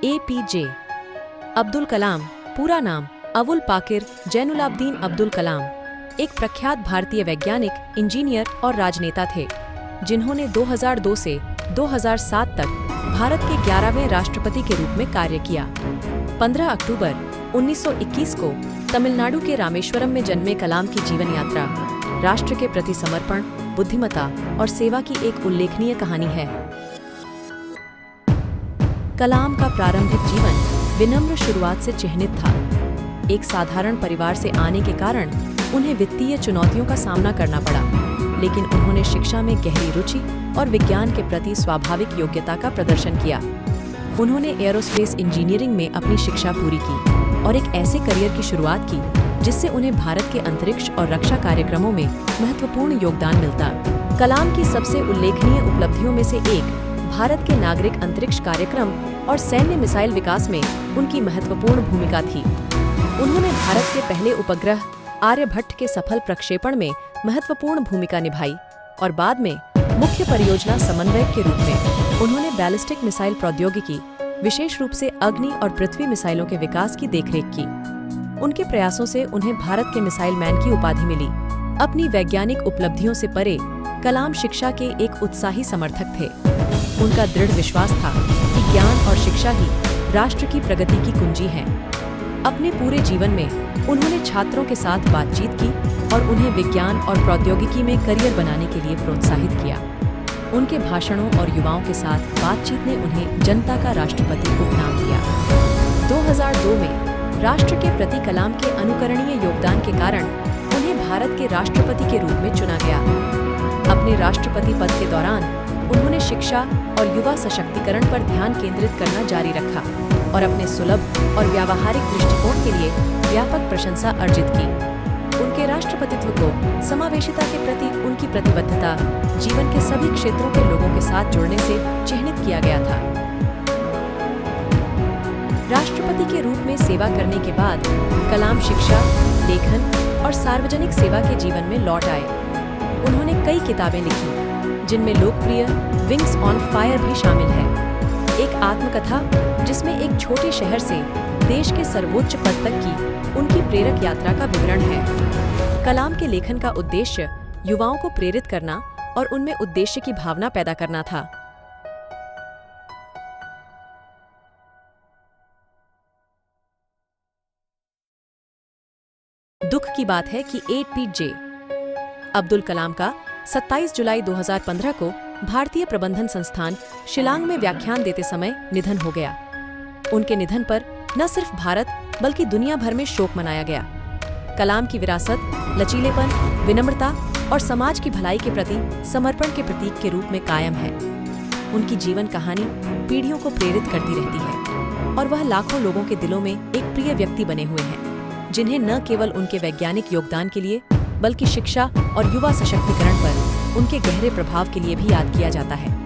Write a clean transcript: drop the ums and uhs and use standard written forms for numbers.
APJ Abdul Kalam, पूरा नाम अबुल पाकिर जैनुलाब्दीन अब्दुल कलाम, एक प्रख्यात भारतीय वैज्ञानिक, इंजीनियर और राजनेता थे, जिन्होंने 2002 से 2007 तक भारत के 11वें राष्ट्रपति के रूप में कार्य किया। 15 अक्टूबर 1921 को तमिलनाडु के रामेश्वरम में जन्मे कलाम की जीवन यात्रा राष्ट्र के प्रति समर्पण, बुद्धिमत्ता और सेवा की एक उल्लेखनीय कहानी है। कलाम का प्रारंभिक जीवन विनम्र शुरुआत से चिह्नित था। एक साधारण परिवार से आने के कारण उन्हें वित्तीय चुनौतियों का सामना करना पड़ा, लेकिन उन्होंने शिक्षा में गहरी रुचि और विज्ञान के प्रति स्वाभाविक योग्यता का प्रदर्शन किया। उन्होंने एयरोस्पेस इंजीनियरिंग में अपनी शिक्षा पूरी की और एक ऐसे करियर की शुरुआत की जिससे उन्हें भारत के अंतरिक्ष और रक्षा कार्यक्रमों में महत्वपूर्ण योगदान मिलता। कलाम की सबसे उल्लेखनीय उपलब्धियों में से एक भारत के नागरिक अंतरिक्ष कार्यक्रम और सैन्य मिसाइल विकास में उनकी महत्वपूर्ण भूमिका थी। उन्होंने भारत के पहले उपग्रह आर्यभट्ट के सफल प्रक्षेपण में महत्वपूर्ण भूमिका निभाई और बाद में मुख्य परियोजना समन्वयक के रूप में उन्होंने बैलिस्टिक मिसाइल प्रौद्योगिकी, विशेष रूप से अग्नि और पृथ्वी मिसाइलों के विकास की देखरेख की। उनके प्रयासों से उन्हें भारत के मिसाइल मैन की उपाधि मिली। अपनी वैज्ञानिक उपलब्धियों से परे कलाम शिक्षा के एक उत्साही समर्थक थे। उनका दृढ़ विश्वास था कि ज्ञान और शिक्षा ही राष्ट्र की प्रगति की कुंजी है। अपने पूरे जीवन में उन्होंने छात्रों के साथ बातचीत की और उन्हें विज्ञान और प्रौद्योगिकी में करियर बनाने के लिए प्रोत्साहित किया। उनके भाषणों और युवाओं के साथ बातचीत ने उन्हें जनता का राष्ट्रपति उपनाम दिया। 2002 में राष्ट्र के प्रति कलाम के अनुकरणीय योगदान के कारण उन्हें भारत के राष्ट्रपति के रूप में चुना गया। अपने राष्ट्रपति पद के दौरान उन्होंने शिक्षा और युवा सशक्तिकरण पर ध्यान केंद्रित करना जारी रखा और अपने सुलभ और व्यावहारिक दृष्टिकोण के लिए व्यापक प्रशंसा अर्जित की। उनके राष्ट्रपतित्व को समावेशिता के प्रति उनकी प्रतिबद्धता जीवन के सभी क्षेत्रों के लोगों के साथ जुड़ने से चिह्नित किया गया था। राष्ट्रपति के रूप में सेवा करने के बाद कलाम शिक्षा, लेखन और सार्वजनिक सेवा के जीवन में लौट आए। उन्होंने कई किताबें लिखी, जिनमें लोकप्रिय विंग्स ऑन फायर भी शामिल है, एक आत्मकथा जिसमें एक छोटे शहर से देश के सर्वोच्च पद तक की उनकी प्रेरक यात्रा का विवरण है। कलाम के लेखन का उद्देश्य युवाओं को प्रेरित करना और उनमें उद्देश्य की भावना पैदा करना था। दुख की बात है कि APJ अब्दुल कलाम का 27 जुलाई 2015 को भारतीय प्रबंधन संस्थान शिलांग में व्याख्यान देते समय निधन हो गया। उनके निधन पर न सिर्फ भारत बल्कि दुनिया भर में शोक मनाया गया। कलाम की विरासत लचीलेपन, विनम्रता और समाज की भलाई के प्रति समर्पण के प्रतीक के रूप में कायम है। उनकी जीवन कहानी पीढ़ियों को प्रेरित करती रहती है और वह लाखों लोगों के दिलों में एक प्रिय व्यक्ति बने हुए हैं, जिन्हें न केवल उनके वैज्ञानिक योगदान के लिए बल्कि शिक्षा और युवा सशक्तिकरण पर उनके गहरे प्रभाव के लिए भी याद किया जाता है।